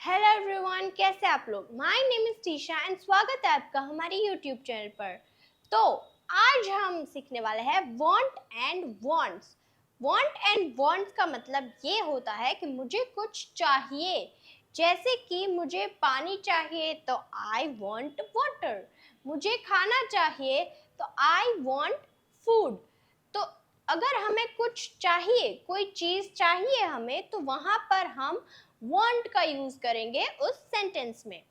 Hello everyone, कैसे आप लोग। My name is Trisha and स्वागत है आपका हमारे यूट्यूब चैनल पर। तो आज हम सीखने वाले हैं want and wants. Want and wants का मतलब ये होता है कि मुझे कुछ चाहिए। जैसे कि मुझे पानी चाहिए तो आई वांट वाटर, मुझे खाना चाहिए तो आई वांट फूड। तो अगर हमें कुछ चाहिए, कोई चीज चाहिए हमें, तो वहां पर हम want का यूज करेंगे उस सेंटेंस में।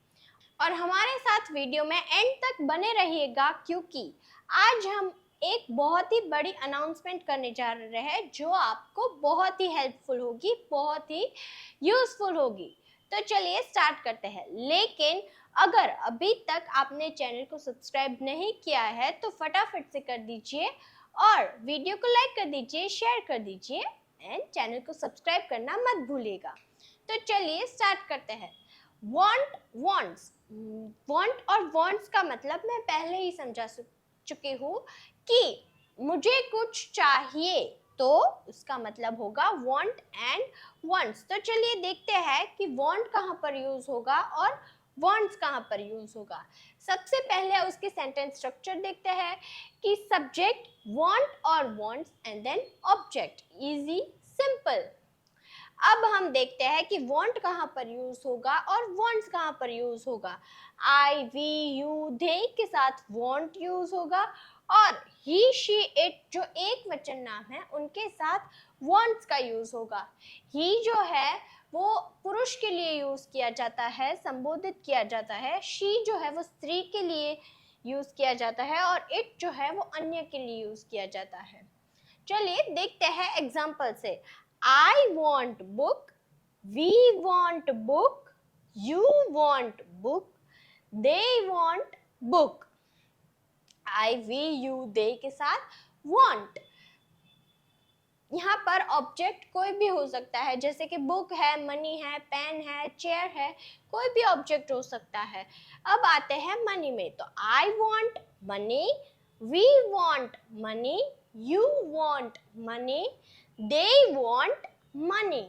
और हमारे साथ वीडियो में एंड तक बने रहिएगा, क्योंकि आज हम एक बहुत ही बड़ी अनाउंसमेंट करने जा रहे हैं जो आपको बहुत ही हेल्पफुल होगी, बहुत ही यूजफुल होगी। तो चलिए स्टार्ट करते हैं। लेकिन अगर अभी तक आपने चैनल को सब्सक्राइब नहीं किया है तो फटाफट से कर दीजिए और वीडियो को लाइक कर दीजिए, शेयर कर दीजिए एंड चैनल को सब्सक्राइब करना मत भूलिएगा। तो चलिए स्टार्ट करते हैं। want wants, want और wants का मतलब मैं पहले ही समझा चुकी हूँ कि मुझे कुछ चाहिए तो उसका मतलब होगा want and wants। तो चलिए देखते हैं कि want कहाँ पर यूज होगा और wants कहाँ पर यूज होगा। सबसे पहले उसके सेंटेंस स्ट्रक्चर देखते हैं कि सब्जेक्ट want और wants and then object, easy simple. अब हम देखते हैं कि want कहाँ पर यूज होगा और wants कहाँ पर यूज होगा। I, we, you, they के साथ want यूज होगा और he, she, it जो एक वचन नाम है उनके साथ wants का यूज होगा। he जो है वो पुरुष के लिए यूज किया जाता है, संबोधित किया जाता है। she जो है वो स्त्री के लिए यूज किया जाता है और it जो है वो अन्य के लिए यूज किया जाता है। चलिए देखते हैं एग्जाम्पल से। I want book, we want book, you want book, they want book। I, we, you, they के साथ want। यहाँ पर ऑब्जेक्ट कोई भी हो सकता है, जैसे कि बुक है, मनी है, पेन है, चेयर है, कोई भी ऑब्जेक्ट हो सकता है। अब आते हैं मनी में, तो I want money, we want money, you want money, they want money।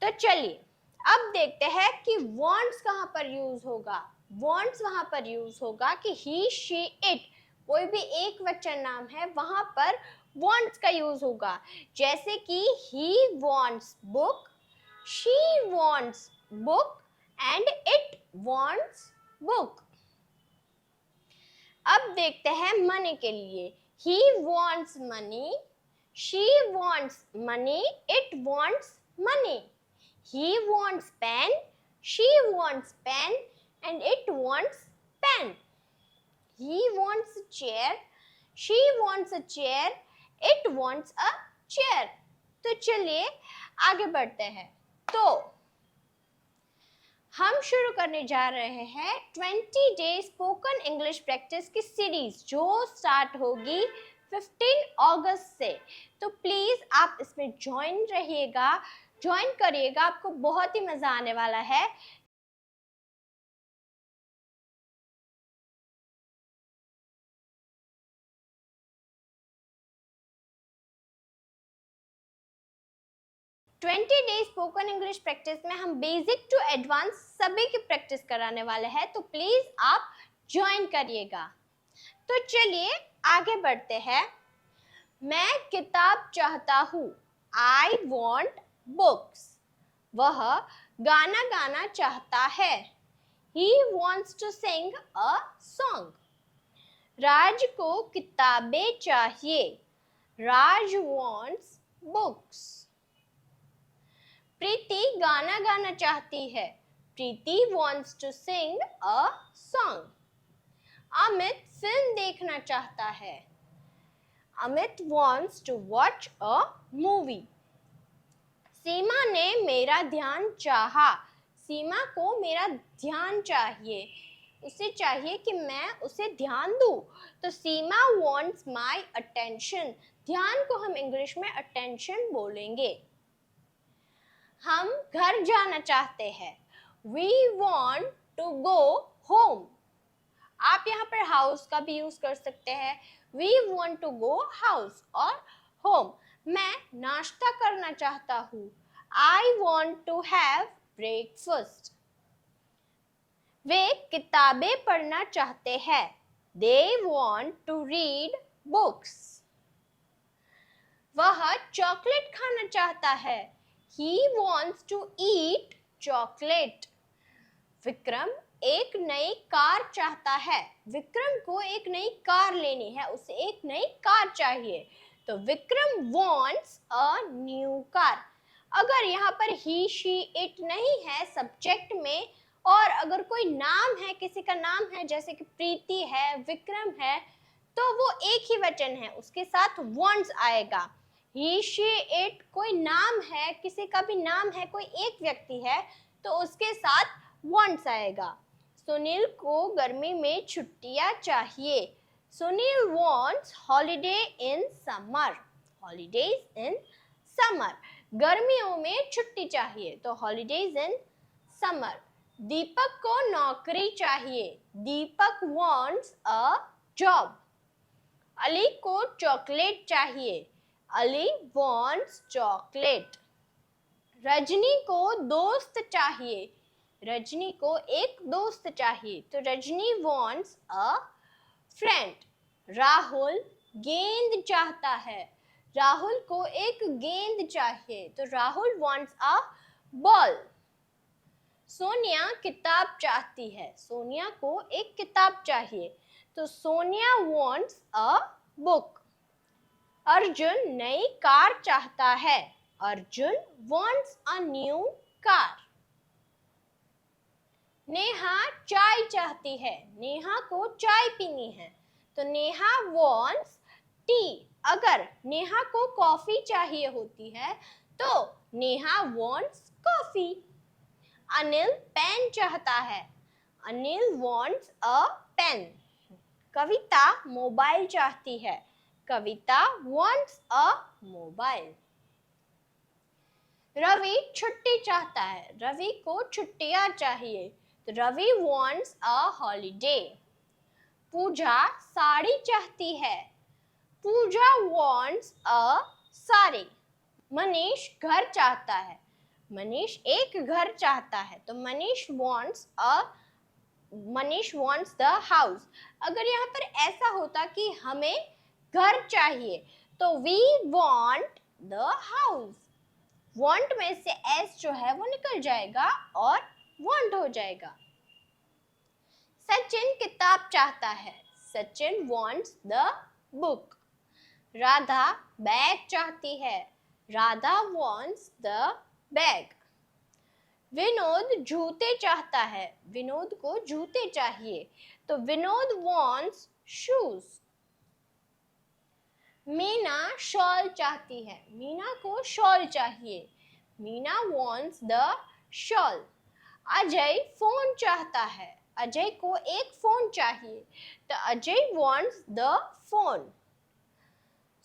तो चलिए अब देखते हैं कि wants कहाँ पर यूज होगा। wants वहां पर यूज होगा कि he, she, it कोई भी एक वचन नाम है, वहां पर wants का यूज होगा। जैसे कि he wants book, she wants book and it wants book। अब देखते हैं मनी के लिए। he wants money, she wants money, it wants money। he wants pen, she wants pen and it wants pen। he wants a chair, she wants a chair, it wants a chair। तो चलिए आगे बढ़ते हैं। तो हम शुरू करने जा रहे हैं 20 डे स्पोकन इंग्लिश प्रैक्टिस की सीरीज जो स्टार्ट होगी 15 अगस्त से। तो प्लीज आप इसमें ज्वाइन रहिएगा, ज्वाइन करिएगा, आपको बहुत ही मजा आने वाला है। Twenty day spoken English practice में हम बेसिक टू एडवांस सभी की प्रैक्टिस कराने वाले हैं, तो प्लीज आप ज्वाइन करिएगा। तो चलिए आगे बढ़ते हैं। मैं किताब चाहता हूँ, आई वॉन्ट बुक्स। वह गाना गाना चाहता है, he wants to sing a song. Raj को किताबें चाहिए, राज वॉन्ट्स बुक्स। प्रीति गाना गाना चाहती है, Preeti wants to sing a song. Amit film देखना चाहता है, Amit wants to watch a movie। सीमा ने मेरा ध्यान चाहा, सीमा को मेरा ध्यान चाहिए, उसे चाहिए कि मैं उसे ध्यान दूं। तो सीमा wants my attention। ध्यान को हम इंग्लिश में attention बोलेंगे। हम घर जाना चाहते हैं, we want to go home। आप यहाँ पर हाउस का भी यूज कर सकते हैं, we want to go house और home। मैं नाश्ता करना चाहता हूँ, I want to have breakfast. वे किताबें पढ़ना चाहते हैं. They want to read books. वह चॉकलेट खाना चाहता है. He wants to eat chocolate. Vikram एक नई कार चाहता है. विक्रम को एक नई कार लेनी है, उसे एक नई कार चाहिए. तो Vikram wants a new car. अगर यहाँ पर he, she, it नहीं है सब्जेक्ट में, और अगर कोई नाम है, किसी का नाम है, जैसे कि प्रीति है, विक्रम है, तो वो एक ही वचन है, उसके साथ wants आएगा. he, she, it कोई नाम है, किसी का भी नाम है, कोई एक व्यक्ति है, तो उसके साथ wants आएगा. सुनील को गर्मी में छुट्टियां चाहिए. Sunil wants holiday in summer. Holidays in summer. गर्मियों में छुट्टी चाहिए, तो holidays in summer. दीपक को नौकरी चाहिए. दीपक wants a job. अली को चॉकलेट चाहिए. Ali wants chocolate. रजनी को दोस्त चाहिए. रजनी को एक दोस्त चाहिए, तो Rajni wants a friend. Rahul गेंद चाहता है. राहुल को एक गेंद चाहिए, तो Rahul wants a ball. Sonia किताब चाहती है. सोनिया को एक किताब चाहिए, तो Sonia wants a book. Arjun नई कार चाहता है. Arjun wants a new car. Neha चाय चाहती है. नेहा को चाय पीनी है, तो नेहा wants tea. अगर नेहा को कॉफी चाहिए होती है, तो Neha wants coffee. Anil pen चाहता है. Anil wants a pen. Kavita mobile चाहती है. कविता wants a mobile. रवि छुट्टी चाहता है. रवि को छुट्टियां चाहिए, तो रवि wants a holiday. पूजा साड़ी चाहती है. पूजा wants a साड़ी. मनीष घर चाहता है. मनीष एक घर चाहता है, तो मनीष wants the house. अगर यहाँ पर ऐसा होता कि हमें घर चाहिए, तो we want the house. want में से s जो है वो निकल जाएगा और want हो जाएगा. सचिन किताब चाहता है. Sachin wants the book. Radha bag चाहती है. Radha wants the bag. Vinod जूते चाहता है. विनोद को जूते चाहिए, तो Vinod wants shoes. Meena shawl चाहती है. मीना को शॉल चाहिए. Meena wants the shawl. Ajay phone चाहता है. अजय को एक फोन चाहिए, तो Ajay wants the phone.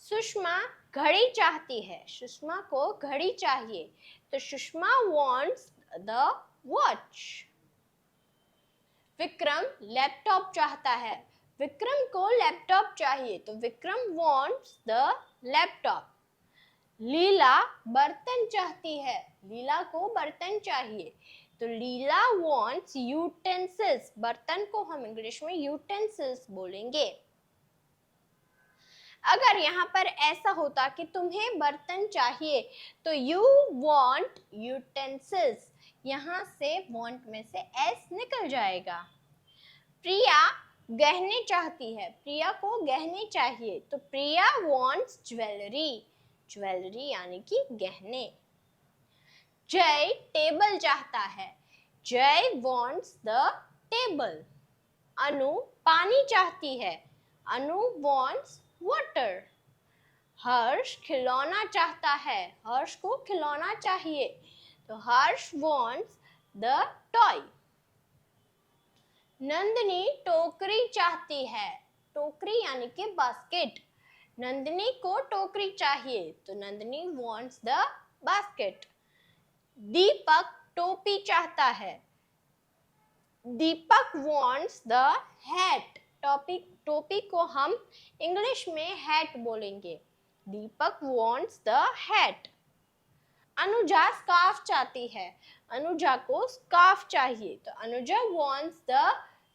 Sushma घड़ी चाहती है. सुषमा को घड़ी चाहिए, तो Sushma wants the watch. Vikram laptop चाहता है. विक्रम को लैपटॉप चाहिए, तो विक्रम wants the laptop. लीला बर्तन चाहती है. लीला को बर्तन चाहिए, तो लीला wants utensils. बर्तन को हम इंग्लिश में utensils बोलेंगे. अगर यहाँ पर ऐसा होता कि तुम्हें बर्तन चाहिए, तो you want utensils. यहाँ से want में से s निकल जाएगा. प्रिया गहने चाहती है. प्रिया को गहने चाहिए, तो प्रिया wants jewelry. ज्वेलरी यानी कि गहने. जय टेबल चाहता है. जय wants the table. अनु पानी चाहती है. अनु wants water. हर्ष खिलौना चाहता है. हर्ष को खिलौना चाहिए, तो हर्ष wants the toy. नंदिनी टोकरी चाहती है. टोकरी यानी कि बास्केट. नंदिनी को टोकरी चाहिए, तो नंदिनी wants the basket. दीपक टोपी चाहता है. दीपक wants the hat. टोपी को हम इंग्लिश में hat बोलेंगे. दीपक wants the hat. Anuja scarf चाहती है, अनुजा को स्कार्फ चाहिए, तो अनुजा wants the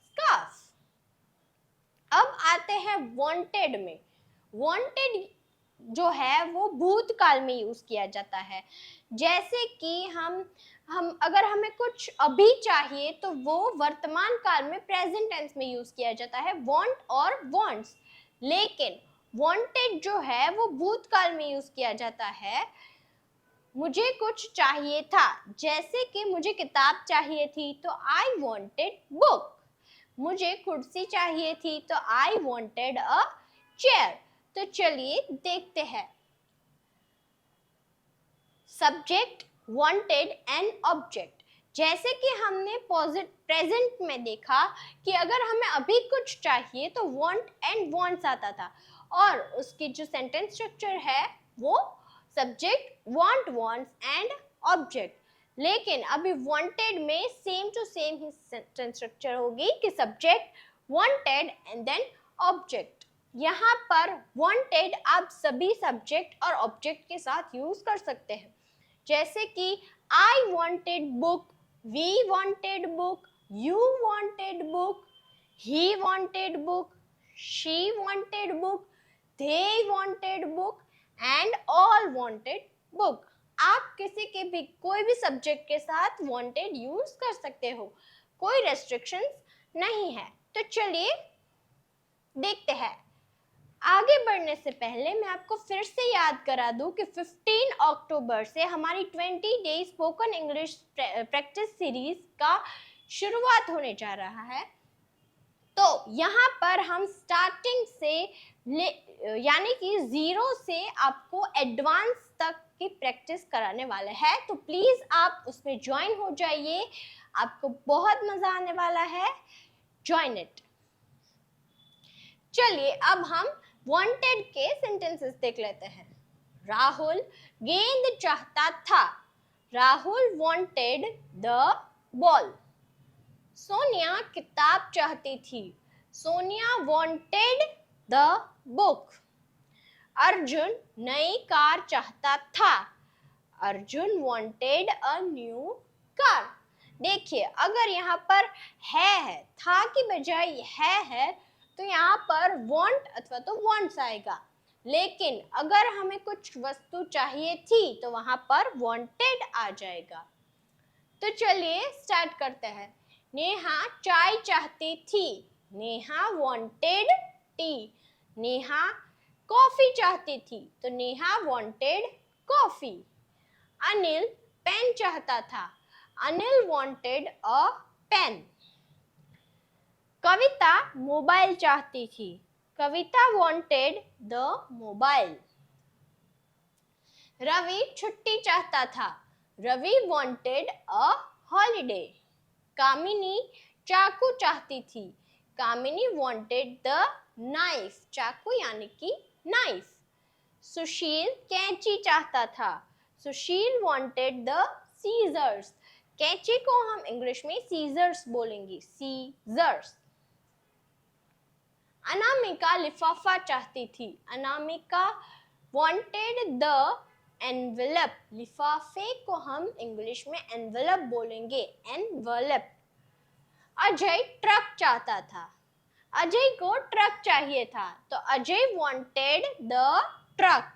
scarf। अब आते हैं wanted में। wanted जो है वो भूतकाल में यूज किया जाता है। जैसे कि हम अगर हमें कुछ अभी चाहिए तो वो वर्तमान काल में प्रेजेंट टेंस में यूज किया जाता है, want और wants। लेकिन wanted जो है वो भूतकाल में यूज किया जाता है। मुझे कुछ चाहिए था, जैसे कि मुझे किताब चाहिए थी तो आई वॉन्टेड बुक। मुझे कुर्सी चाहिए थी तो आई वॉन्टेड अ चेयर। तो चलिए देखते हैं। Subject, wanted and object. जैसे कि हमने प्रेजेंट में देखा कि अगर हमें अभी कुछ चाहिए तो वॉन्ट एंड वॉन्ट्स आता था, और उसकी जो सेंटेंस स्ट्रक्चर है वो subject, want, wants and object. लेकिन अभी वांटेड में सेम टू सेम ही सेंटेंस स्ट्रक्चर होगी कि subject, wanted and then object. यहाँ पर वांटेड आप सभी सब्जेक्ट और ऑब्जेक्ट के साथ यूज कर सकते हैं, जैसे कि I wanted book, we wanted book, you wanted book, he wanted book, she wanted book, they wanted book and all wanted book। आप किसी के भी कोई भी सब्जेक्ट के साथ wanted यूज कर सकते हो, कोई रेस्ट्रिक्शंस नहीं है। तो चलिए देखते हैं। आगे बढ़ने से पहले मैं आपको फिर से याद करा दूं कि 15 अक्टूबर से हमारी 20 day spoken English practice series का शुरुआत होने जा रहा है। तो यहाँ पर हम स्टार्टिंग से यानी कि 0 से आपको एडवांस तक की प्रैक्टिस कराने वाले हैं। तो प्लीज आप उसमें ज्वाइन हो जाइए, आपको बहुत मजा आने वाला है। Join it. चलिए अब हम वांटेड के सेंटेंसेस देख लेते हैं। राहुल गेंद चाहता था, Rahul wanted the ball. Sonia किताब चाहती थी, Sonia wanted the book. Arjun नई कार चाहता था, Arjun wanted a new car. देखिए अगर यहाँ पर है था की बजाय है तो यहाँ पर want अथवा तो wants आएगा। लेकिन अगर हमें कुछ वस्तु चाहिए थी तो वहां पर wanted आ जाएगा। तो चलिए स्टार्ट करते हैं। नेहा चाय चाहती थी, Neha wanted tea. Neha coffee चाहती थी तो Neha wanted coffee. Anil pen चाहता था, Anil wanted a pen. Kavita mobile चाहती थी, Kavita wanted the mobile. Ravi छुट्टी चाहता था, Ravi wanted a holiday. Kamini चाकू चाहती थी, कामिनी वांटेड द नाइफ, चाकू यानी कि नाइफ। सुशील कैंची चाहता था, सुशील वांटेड द सीजर्स। कैंची को हम इंग्लिश में सीजर्स बोलेंगे, सीजर्स। अनामिका लिफाफा चाहती थी, अनामिका वांटेड द एनवेलप। लिफाफे को हम इंग्लिश में एनवेलप बोलेंगे, एनवेलप। अजय ट्रक चाहता था, अजय को ट्रक चाहिए था तो अजय वांटेड द ट्रक।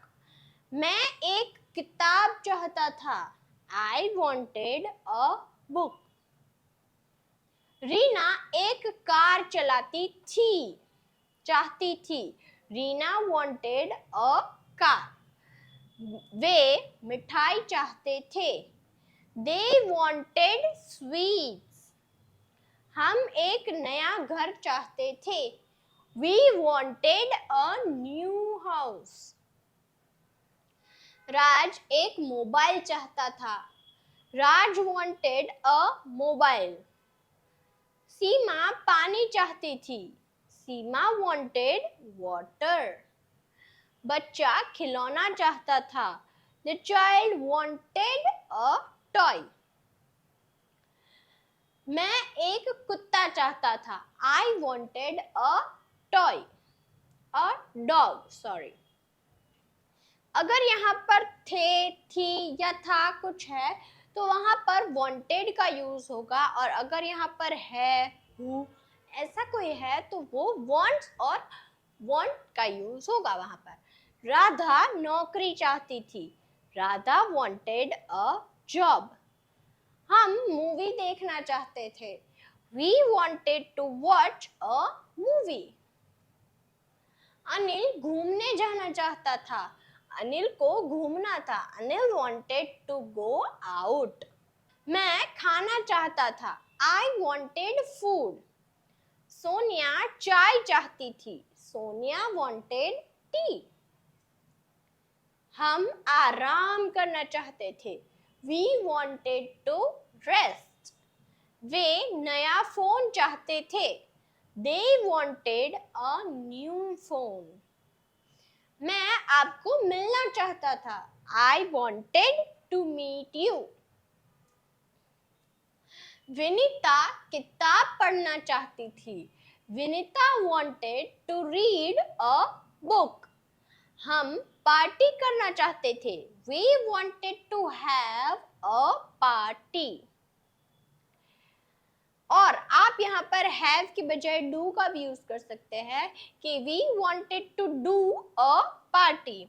मैं एक किताब चाहता था, I wanted a book. Reena एक कार चलाती थी, चाहती थी, रीना वांटेड अ कार। वे मिठाई चाहते थे, दे वांटेड स्वीट्स। हम एक नया घर चाहते थे, we wanted a new house. Raj एक मोबाइल चाहता था, राज वांटेड अ मोबाइल। सीमा पानी चाहती थी, सीमा वांटेड वाटर। बच्चा खिलौना चाहता था, the child wanted a toy. मैं एक कुत्ता चाहता था, I wanted a toy, a dog, sorry. अगर यहाँ पर थे, थी या था कुछ है तो वहाँ पर wanted का यूज होगा, और अगर यहाँ पर है, हु, ऐसा कोई है तो वो wants और want का यूज होगा वहाँ पर। राधा नौकरी चाहती थी, राधा wanted a job। हम मूवी देखना चाहते थे, we wanted to watch a movie। Anil घूमने जाना चाहता था, अनिल को घूमना था, Anil wanted to go out। मैं खाना चाहता था, I wanted food। सोनिया चाय चाहती थी, सोनिया wanted tea। हम आराम करना चाहते थे, we wanted to rest। वे नया फोन चाहते थे, they wanted a new phone। मैं आपको मिलना चाहता था, I wanted to meet you। Vinita किताब पढ़ना चाहती थी, Vinita wanted to read a book। हम पार्टी करना चाहते थे, we wanted to have a party। और आप यहाँ पर have की बजाय do का भी यूज कर सकते हैं कि we wanted to do a party।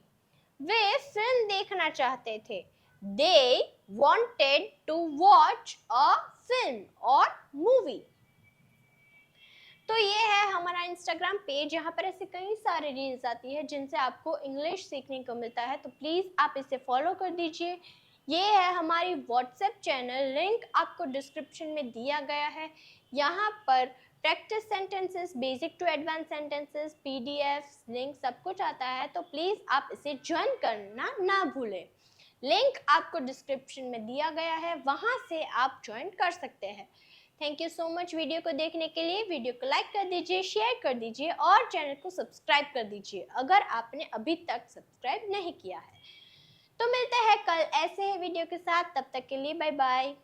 Way film देखना चाहते थे, they wanted to watch a film or movie। तो ये है हमारा इंस्टाग्राम पेज। यहाँ पर ऐसे कई सारे रील्स आती है जिनसे आपको इंग्लिश सीखने को मिलता है, तो प्लीज़ आप इसे फॉलो कर दीजिए। ये है हमारी व्हाट्सएप चैनल, लिंक आपको डिस्क्रिप्शन में दिया गया है। यहाँ पर practice sentences, basic to advance sentences, PDF link सब कुछ आता है, तो प्लीज़ आप इसे ज्वाइन करना ना भूलें। लिंक आपको डिस्क्रिप्शन में दिया गया है, वहाँ से आप ज्वाइन कर सकते हैं। Thank you so much video को देखने के लिए। वीडियो को लाइक कर दीजिए, शेयर कर दीजिए और चैनल को सब्सक्राइब कर दीजिए अगर आपने अभी तक सब्सक्राइब नहीं किया है। तो मिलते हैं कल ऐसे ही वीडियो के साथ, तब तक के लिए बाय बाय।